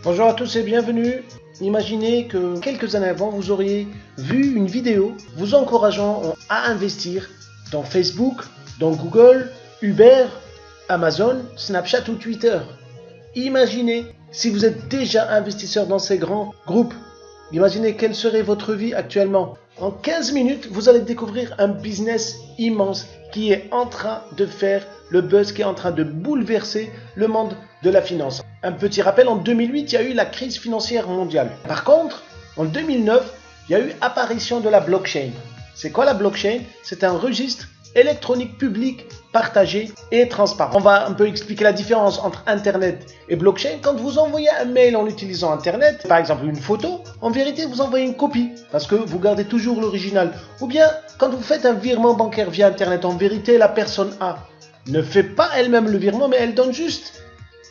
Bonjour à tous et bienvenue. Imaginez que quelques années avant, vous auriez vu une vidéo vous encourageant à investir dans Facebook, dans Google, Uber, Amazon, Snapchat ou Twitter. Imaginez si vous êtes déjà investisseur dans ces grands groupes. Imaginez quelle serait votre vie actuellement. En 15 minutes, vous allez découvrir un business immense qui est en train de faire le buzz, qui est en train de bouleverser le monde de la finance. Un petit rappel, en 2008, il y a eu la crise financière mondiale. Par contre, en 2009, il y a eu apparition de la blockchain. C'est quoi la blockchain? C'est un registre électronique public, partagé et transparent. On va un peu expliquer la différence entre Internet et blockchain. Quand vous envoyez un mail en utilisant Internet, par exemple une photo, en vérité vous envoyez une copie parce que vous gardez toujours l'original. Ou bien quand vous faites un virement bancaire via Internet, en vérité la personne A ne fait pas elle-même le virement, mais elle donne juste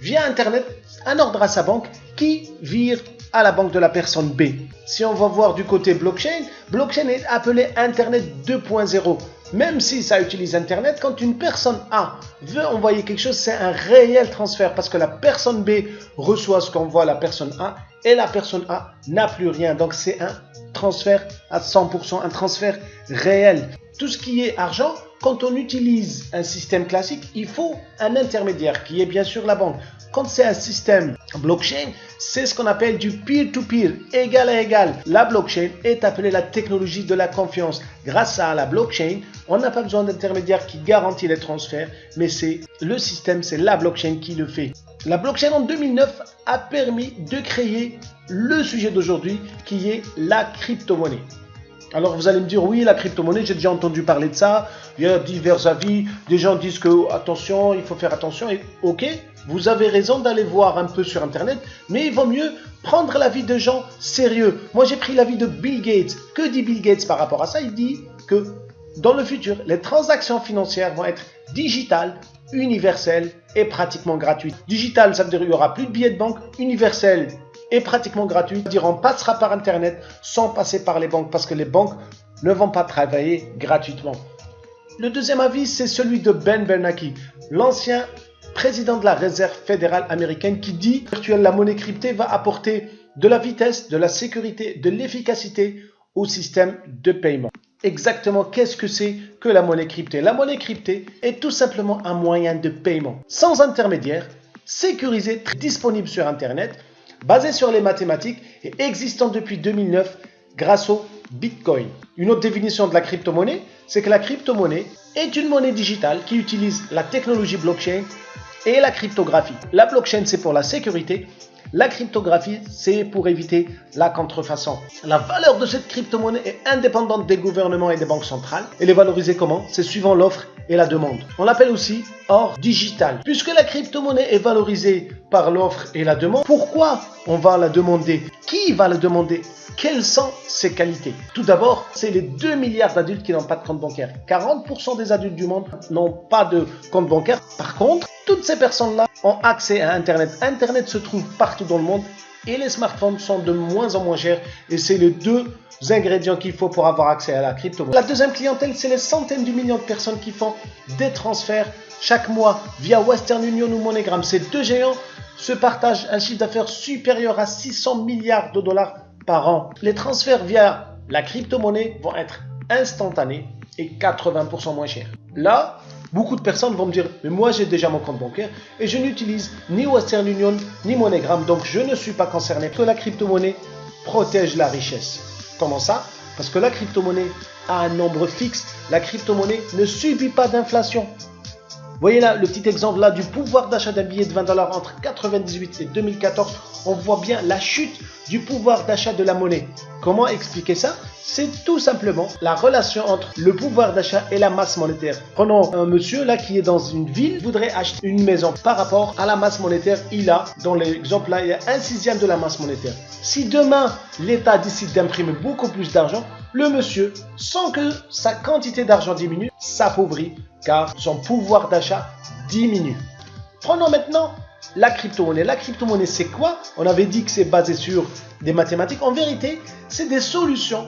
via Internet un ordre à sa banque qui vire à la banque de la personne B. Si on va voir du côté blockchain, blockchain est appelé Internet 2.0. Même si ça utilise Internet, quand une personne A veut envoyer quelque chose, c'est un réel transfert parce que la personne B reçoit ce qu'envoie la personne A et la personne A n'a plus rien. Donc c'est un transfert à 100%, un transfert réel. Tout ce qui est argent, quand on utilise un système classique, il faut un intermédiaire qui est bien sûr la banque. Quand c'est un système blockchain, c'est ce qu'on appelle du peer-to-peer, égal à égal. La blockchain est appelée la technologie de la confiance. Grâce à la blockchain, on n'a pas besoin d'intermédiaire qui garantit les transferts, mais c'est le système, c'est la blockchain qui le fait. La blockchain en 2009 a permis de créer le sujet d'aujourd'hui qui est la crypto-monnaie. Alors vous allez me dire, oui, la crypto-monnaie, j'ai déjà entendu parler de ça, il y a divers avis, des gens disent que, attention, il faut faire attention, et ok, vous avez raison d'aller voir un peu sur Internet, mais il vaut mieux prendre l'avis de gens sérieux. Moi, j'ai pris l'avis de Bill Gates. Que dit Bill Gates par rapport à ça? Il dit que dans le futur, les transactions financières vont être digitales, universelles et pratiquement gratuites. Digital, ça veut dire qu'il n'y aura plus de billets de banque. Universel et pratiquement gratuit, c'est-à-dire on passera par Internet sans passer par les banques parce que les banques ne vont pas travailler gratuitement. Le deuxième avis, c'est celui de Ben Bernanke, l'ancien président de la Réserve fédérale américaine qui dit que la monnaie cryptée va apporter de la vitesse, de la sécurité, de l'efficacité au système de paiement. Exactement, qu'est-ce que c'est que la monnaie cryptée? La monnaie cryptée est tout simplement un moyen de paiement sans intermédiaire, sécurisé, disponible sur Internet, basé sur les mathématiques et existant depuis 2009 grâce au Bitcoin. Une autre définition de la crypto-monnaie, c'est que la crypto-monnaie est une monnaie digitale qui utilise la technologie blockchain et la cryptographie. La blockchain, c'est pour la sécurité. La cryptographie, c'est pour éviter la contrefaçon. La valeur de cette crypto-monnaie est indépendante des gouvernements et des banques centrales. Elle est valorisée comment? C'est suivant l'offre et la demande. On l'appelle aussi or digital. Puisque la crypto-monnaie est valorisée par l'offre et la demande, pourquoi on va la demander? Qui va la demander? Quelles sont ses qualités? Tout d'abord, c'est les 2 milliards d'adultes qui n'ont pas de compte bancaire. 40% des adultes du monde n'ont pas de compte bancaire. Par contre, toutes ces personnes-là ont accès à Internet. Internet se trouve partout dans le monde et les smartphones sont de moins en moins chers. Et c'est les deux ingrédients qu'il faut pour avoir accès à la crypto-monnaie. La deuxième clientèle, c'est les centaines de millions de personnes qui font des transferts chaque mois via Western Union ou MoneyGram. Ces deux géants se partagent un chiffre d'affaires supérieur à 600 milliards de dollars par an. Les transferts via la crypto-monnaie vont être instantanés et 80% moins chers. Là, beaucoup de personnes vont me dire, mais moi j'ai déjà mon compte bancaire et je n'utilise ni Western Union ni MoneyGram, donc je ne suis pas concerné. Que la crypto-monnaie protège la richesse. Comment ça? Parce que la crypto-monnaie a un nombre fixe. La crypto-monnaie ne subit pas d'inflation. Vous voyez là, le petit exemple là du pouvoir d'achat d'un billet de 20 $ entre 1998 et 2014. On voit bien la chute du pouvoir d'achat de la monnaie. Comment expliquer ça? C'est tout simplement la relation entre le pouvoir d'achat et la masse monétaire. Prenons un monsieur là qui est dans une ville, voudrait acheter une maison. Par rapport à la masse monétaire, il a, dans l'exemple là, il y a 1/6 de la masse monétaire. Si demain, l'État décide d'imprimer beaucoup plus d'argent, le monsieur, sans que sa quantité d'argent diminue, s'appauvrit car son pouvoir d'achat diminue. Prenons maintenant la crypto-monnaie. La crypto-monnaie, c'est quoi? On avait dit que c'est basé sur des mathématiques. En vérité, c'est des solutions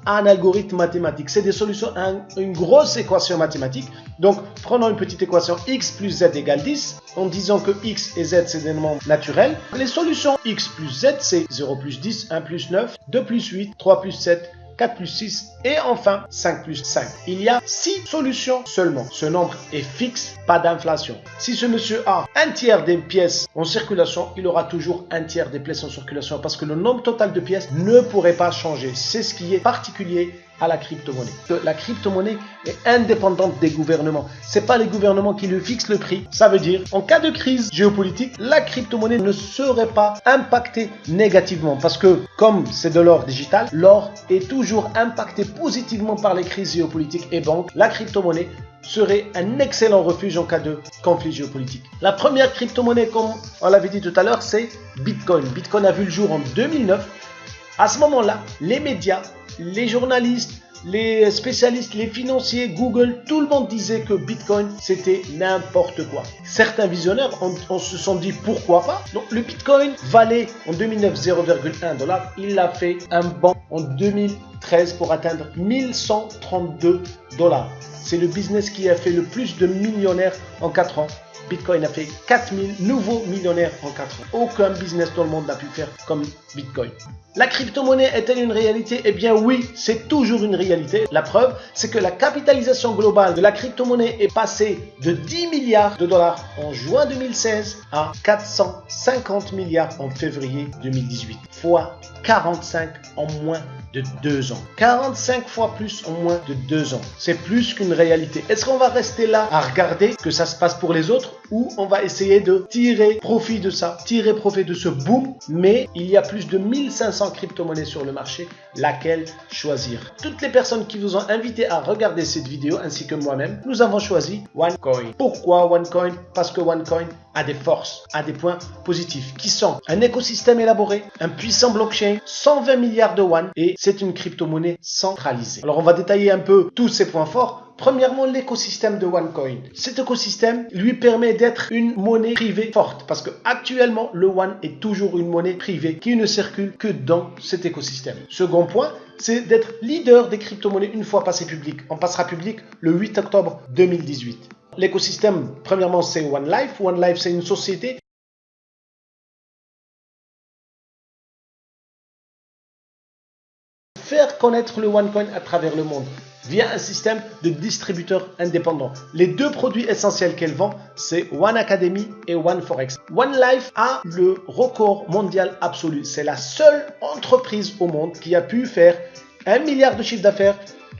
à un algorithme mathématique. C'est des solutions à une grosse équation mathématique. Donc, prenons une petite équation x plus z égale 10, en disant que x et z, c'est des nombres naturels. Les solutions x plus z, c'est 0 plus 10, 1 plus 9, 2 plus 8, 3 plus 7, 4 plus 6 et enfin 5 plus 5. Il y a 6 solutions seulement. Ce nombre est fixe, pas d'inflation. Si ce monsieur a un tiers des pièces en circulation, il aura toujours un tiers des pièces en circulation parce que le nombre total de pièces ne pourrait pas changer. C'est ce qui est particulier à la crypto-monnaie. La crypto-monnaie est indépendante des gouvernements. C'est pas les gouvernements qui lui fixent le prix. Ça veut dire, en cas de crise géopolitique, la crypto-monnaie ne serait pas impactée négativement parce que, comme c'est de l'or digital, l'or est toujours impacté positivement par les crises géopolitiques et donc la crypto-monnaie serait un excellent refuge en cas de conflit géopolitique. La première crypto-monnaie, comme on l'avait dit tout à l'heure, c'est Bitcoin. Bitcoin a vu le jour en 2009. À ce moment-là, les médias, les journalistes, les spécialistes, les financiers, Google, tout le monde disait que Bitcoin, c'était n'importe quoi. Certains visionnaires se sont dit pourquoi pas. Donc le Bitcoin valait en 2009 0,1 $. Il a fait un bond en 2013 pour atteindre 1132 $. C'est le business qui a fait le plus de millionnaires en 4 ans. Bitcoin a fait 4000 nouveaux millionnaires en 4 ans. Aucun business dans le monde n'a pu faire comme Bitcoin. La crypto-monnaie est-elle une réalité? Eh bien oui, c'est toujours une réalité. La preuve, c'est que la capitalisation globale de la crypto-monnaie est passée de 10 milliards de dollars en juin 2016 à 450 milliards en février 2018, fois 45 en moins de 2 ans. 45 fois plus en moins de 2 ans. C'est plus qu'une réalité. Est-ce qu'on va rester là à regarder que ça se passe pour les autres ou on va essayer de tirer profit de ça, tirer profit de ce boom? Mais il y a plus de 1500 crypto-monnaies sur le marché. Laquelle choisir? Toutes les personnes qui vous ont invité à regarder cette vidéo ainsi que moi-même, nous avons choisi OneCoin. Pourquoi OneCoin? Parce que OneCoin a des forces, a des points positifs qui sont un écosystème élaboré, un puissant blockchain, 120 milliards de One et c'est une crypto-monnaie centralisée. Alors on va détailler un peu tous ces points forts. Premièrement, l'écosystème de OneCoin. Cet écosystème lui permet d'être une monnaie privée forte parce que actuellement, le One est toujours une monnaie privée qui ne circule que dans cet écosystème. Second point, c'est d'être leader des crypto-monnaies une fois passé public. On passera public le 8 octobre 2018. L'écosystème, premièrement, c'est OneLife. OneLife, c'est une société faire connaître le OneCoin à travers le monde via un système de distributeurs indépendants. Les deux produits essentiels qu'elle vend, c'est One Academy et One Forex. OneLife a le record mondial absolu. C'est la seule entreprise au monde qui a pu faire 1 milliard de chiffre d'affaires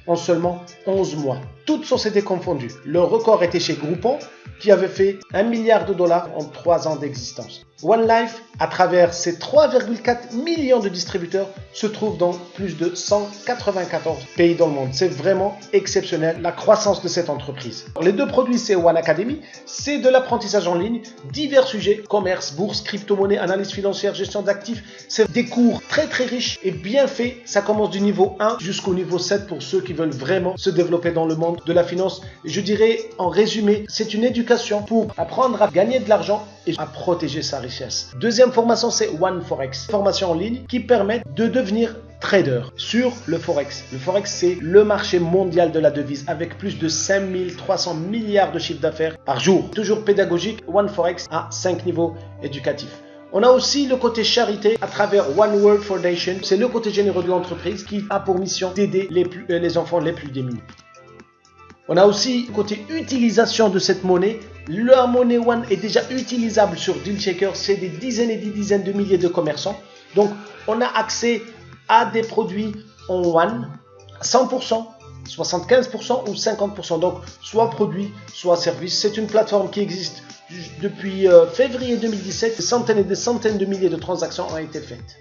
en seulement 11 mois. Toutes sociétés confondues. Le record était chez Groupon qui avait fait 1 milliard de dollars en 3 ans d'existence. OneLife, à travers ses 3,4 millions de distributeurs, se trouve dans plus de 194 pays dans le monde. C'est vraiment exceptionnel la croissance de cette entreprise. Les deux produits, c'est One Academy, c'est de l'apprentissage en ligne, divers sujets, commerce, bourse, crypto-monnaie, analyse financière, gestion d'actifs. C'est des cours très riches et bien faits. Ça commence du niveau 1 jusqu'au niveau 7 pour ceux qui veulent vraiment se développer dans le monde de la finance. Je dirais en résumé, c'est une éducation pour apprendre à gagner de l'argent et à protéger sa richesse. Deuxième formation, c'est One Forex, formation en ligne qui permet de devenir trader sur le Forex. Le Forex, c'est le marché mondial de la devise avec plus de 5300 milliards de chiffre d'affaires par jour. Toujours pédagogique, One Forex a 5 niveaux éducatifs. On a aussi le côté charité à travers One World Foundation. C'est le côté généreux de l'entreprise qui a pour mission d'aider les enfants les plus démunis. On a aussi le côté utilisation de cette monnaie. La monnaie One est déjà utilisable sur Dealshaker. C'est des dizaines et des dizaines de milliers de commerçants. Donc, on a accès à des produits en One 100%, 75% ou 50%. Donc, soit produit, soit service. C'est une plateforme qui existe depuis février 2017. Des centaines et des centaines de milliers de transactions ont été faites.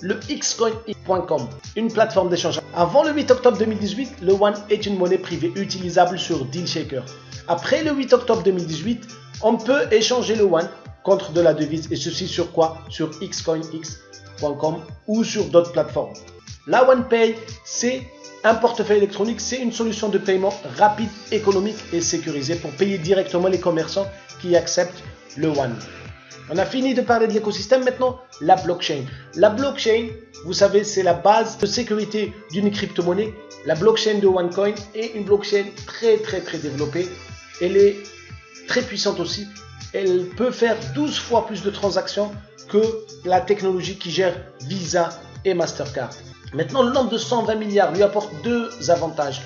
Le xcoin.com, une plateforme d'échange. Avant le 8 octobre 2018, le One est une monnaie privée utilisable sur Dealshaker. Après le 8 octobre 2018, on peut échanger le One contre de la devise. Et ceci sur quoi? Sur xcoinx.com ou sur d'autres plateformes. La OnePay, c'est un portefeuille électronique. C'est une solution de paiement rapide, économique et sécurisée pour payer directement les commerçants qui acceptent le One. On a fini de parler de l'écosystème, maintenant la blockchain. La blockchain, vous savez, c'est la base de sécurité d'une crypto-monnaie. La blockchain de OneCoin est une blockchain très développée. Elle est très puissante aussi. Elle peut faire 12 fois plus de transactions que la technologie qui gère Visa et Mastercard. Maintenant, le nombre de 120 milliards lui apporte deux avantages.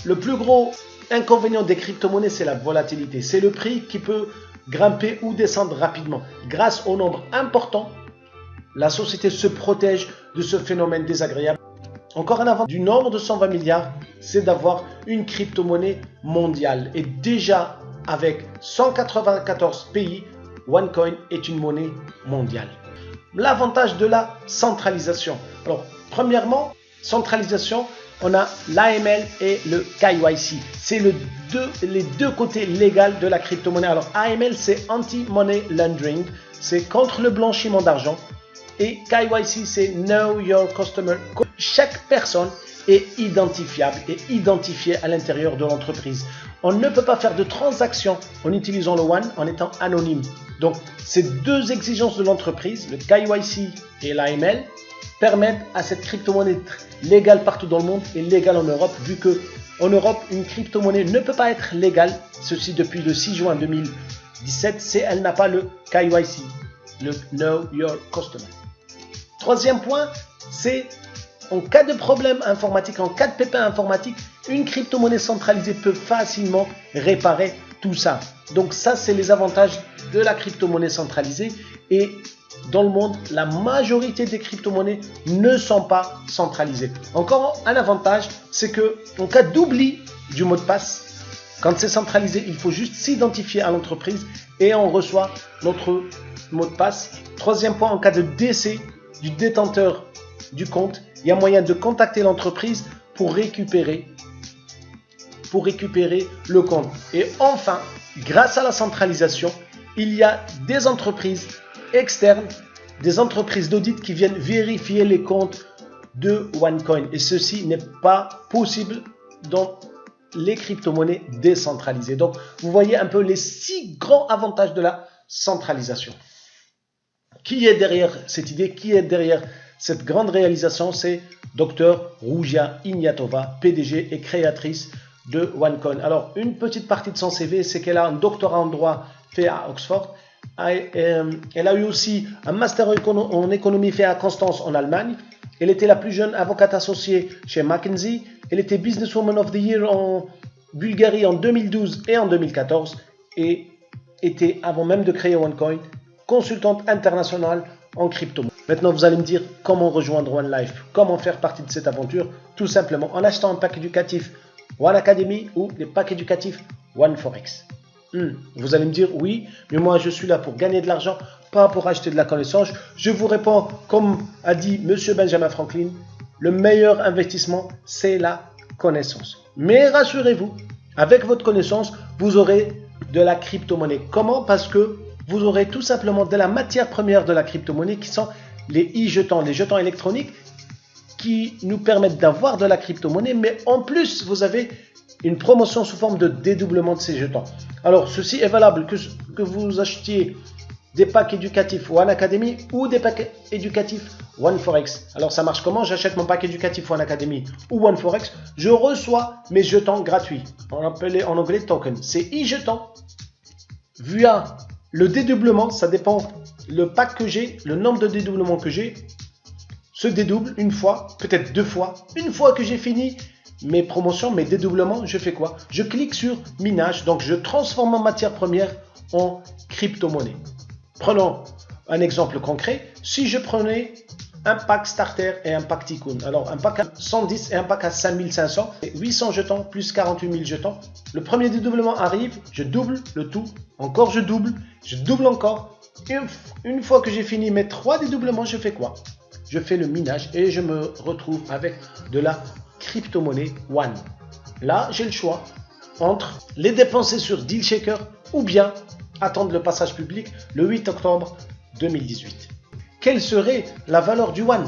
Le plus gros inconvénient des crypto-monnaies, c'est la volatilité. C'est le prix qui peut grimper ou descendre rapidement. Grâce au nombre important, la société se protège de ce phénomène désagréable. Encore un avantage du nombre de 120 milliards, c'est d'avoir une crypto-monnaie mondiale. Et déjà, avec 194 pays, OneCoin est une monnaie mondiale. L'avantage de la centralisation. Alors, premièrement, centralisation, on a l'AML et le KYC. C'est les deux côtés légaux de la crypto-monnaie. Alors, AML, c'est Anti-Money Laundering. C'est contre le blanchiment d'argent. Et KYC, c'est Know Your Customer. Chaque personne est identifiable et identifiée à l'intérieur de l'entreprise. On ne peut pas faire de transaction en utilisant le One en étant anonyme. Donc, ces deux exigences de l'entreprise, le KYC et l'AML, permettent à cette crypto-monnaie d'être légale partout dans le monde et légale en Europe, vu que en Europe, une crypto-monnaie ne peut pas être légale, ceci depuis le 6 juin 2017, si elle n'a pas le KYC, le Know Your Customer. Troisième point, c'est en cas de problème informatique, en cas de pépin informatique, une crypto-monnaie centralisée peut facilement réparer tout ça. Donc ça, c'est les avantages de la crypto-monnaie centralisée. Et dans le monde, la majorité des crypto-monnaies ne sont pas centralisées. Encore un avantage, c'est que en cas d'oubli du mot de passe, quand c'est centralisé, il faut juste s'identifier à l'entreprise et on reçoit notre mot de passe. Troisième point, en cas de décès du détenteur du compte, il y a moyen de contacter l'entreprise pour récupérer le compte. Et enfin, grâce à la centralisation, il y a des entreprises externes, des entreprises d'audit qui viennent vérifier les comptes de OneCoin. Et ceci n'est pas possible dans les crypto-monnaies décentralisées. Donc, vous voyez un peu les 6 grands avantages de la centralisation. Qui est derrière cette idée? Qui est derrière cette grande réalisation? C'est Dr Ruja Ignatova, PDG et créatrice de OneCoin. Alors, une petite partie de son CV, c'est qu'elle a un doctorat en droit fait à Oxford. Elle a eu aussi un master en économie fait à Constance en Allemagne. Elle était la plus jeune avocate associée chez McKinsey. Elle était Businesswoman of the Year en Bulgarie en 2012 et en 2014. Et était, avant même de créer OneCoin, consultante internationale en crypto. Maintenant, vous allez me dire comment rejoindre OneLife, comment faire partie de cette aventure. Tout simplement en achetant un pack éducatif One Academy ou des packs éducatifs OneForex. Vous allez me dire oui, mais moi je suis là pour gagner de l'argent, pas pour acheter de la connaissance. Je vous réponds comme a dit Monsieur Benjamin Franklin, le meilleur investissement c'est la connaissance. Mais rassurez-vous, avec votre connaissance, vous aurez de la crypto-monnaie. Comment? Parce que vous aurez tout simplement de la matière première de la crypto-monnaie qui sont les e-jetons, les jetons électroniques qui nous permettent d'avoir de la crypto-monnaie, mais en plus vous avez une promotion sous forme de dédoublement de ces jetons. Alors ceci est valable que vous achetiez des packs éducatifs One Academy ou des packs éducatifs OneForex. Alors ça marche comment? J'achète mon pack éducatif One Academy ou OneForex, je reçois mes jetons gratuits, on appelle en anglais token. Ces e-jetons, via le dédoublement, ça dépend le pack que j'ai, le nombre de dédoublements que j'ai, se dédouble une fois, peut-être 2 fois. Une fois que j'ai fini mes promotions, mes dédoublements, je fais quoi? Je clique sur minage, donc je transforme ma matière première en crypto-monnaie. Prenons un exemple concret. Si je prenais un pack starter et un pack Tikkun, alors un pack à 110 et un pack à 5500, 800 jetons plus 48 000 jetons. Le premier dédoublement arrive, je double le tout, encore je double encore. Une fois que j'ai fini mes 3 dédoublements, je fais quoi? Je fais le minage et je me retrouve avec de la crypto-monnaie One. Là, j'ai le choix entre les dépenser sur DealShaker ou bien attendre le passage public le 8 octobre 2018. Quelle serait la valeur du One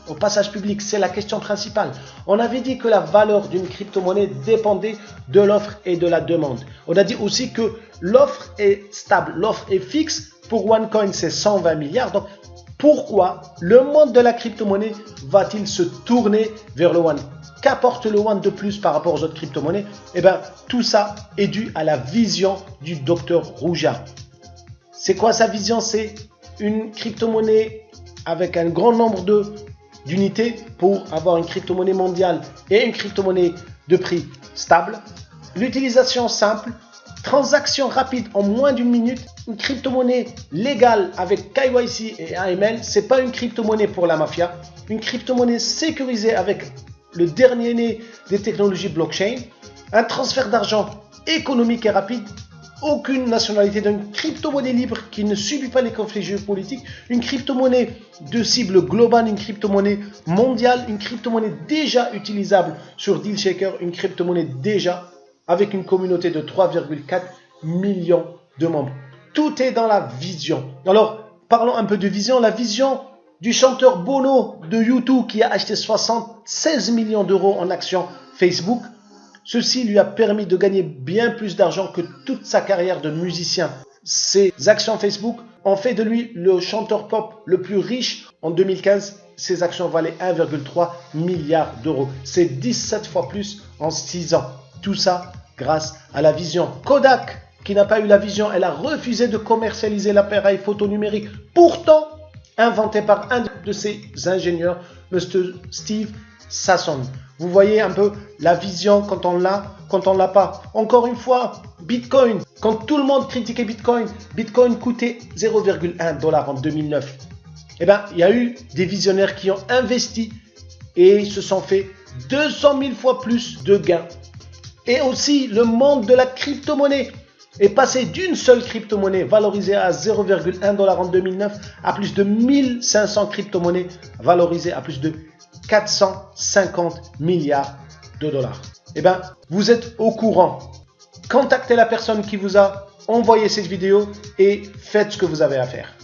au passage public? C'est la question principale. On avait dit que la valeur d'une crypto-monnaie dépendait de l'offre et de la demande. On a dit aussi que l'offre est stable, l'offre est fixe pour OneCoin, c'est 120 milliards. Donc, pourquoi le monde de la crypto-monnaie va-t-il se tourner vers le One? Qu'apporte le One de plus par rapport aux autres crypto-monnaies? Eh bien, tout ça est dû à la vision du docteur Rouja. C'est quoi sa vision? C'est une crypto-monnaie avec un grand nombre d'unités pour avoir une crypto-monnaie mondiale et une crypto-monnaie de prix stable. L'utilisation simple, transaction rapide en moins d'une minute, une crypto-monnaie légale avec KYC et AML. Ce n'est pas une crypto-monnaie pour la mafia, une crypto-monnaie sécurisée avec le dernier né des technologies blockchain, un transfert d'argent économique et rapide, aucune nationalité, d'une crypto-monnaie libre qui ne subit pas les conflits géopolitiques, une crypto-monnaie de cible globale, une crypto-monnaie mondiale, une crypto-monnaie déjà utilisable sur DealShaker, une crypto-monnaie déjà avec une communauté de 3,4 millions de membres. Tout est dans la vision. Alors, parlons un peu de vision. La vision du chanteur Bono de U2 qui a acheté 76 millions d'euros en actions Facebook. Ceci lui a permis de gagner bien plus d'argent que toute sa carrière de musicien. Ses actions Facebook ont fait de lui le chanteur pop le plus riche en 2015. Ses actions valaient 1,3 milliard d'euros. C'est 17 fois plus en 6 ans. Tout ça grâce à la vision. Kodak, qui n'a pas eu la vision, elle a refusé de commercialiser l'appareil photo numérique. Pourtant, inventé par un de ses ingénieurs, M. Steve Sasson. Vous voyez un peu la vision quand on l'a, quand on l'a pas. Encore une fois, Bitcoin. Quand tout le monde critiquait Bitcoin, Bitcoin coûtait 0,1 $ en 2009. Eh bien, il y a eu des visionnaires qui ont investi et se sont fait 200 000 fois plus de gains. Et aussi, le monde de la crypto-monnaie est passé d'une seule crypto-monnaie valorisée à 0,1 $ en 2009 à plus de 1500 crypto-monnaies valorisées à plus de 450 milliards de dollars. Eh bien, vous êtes au courant. Contactez la personne qui vous a envoyé cette vidéo et faites ce que vous avez à faire.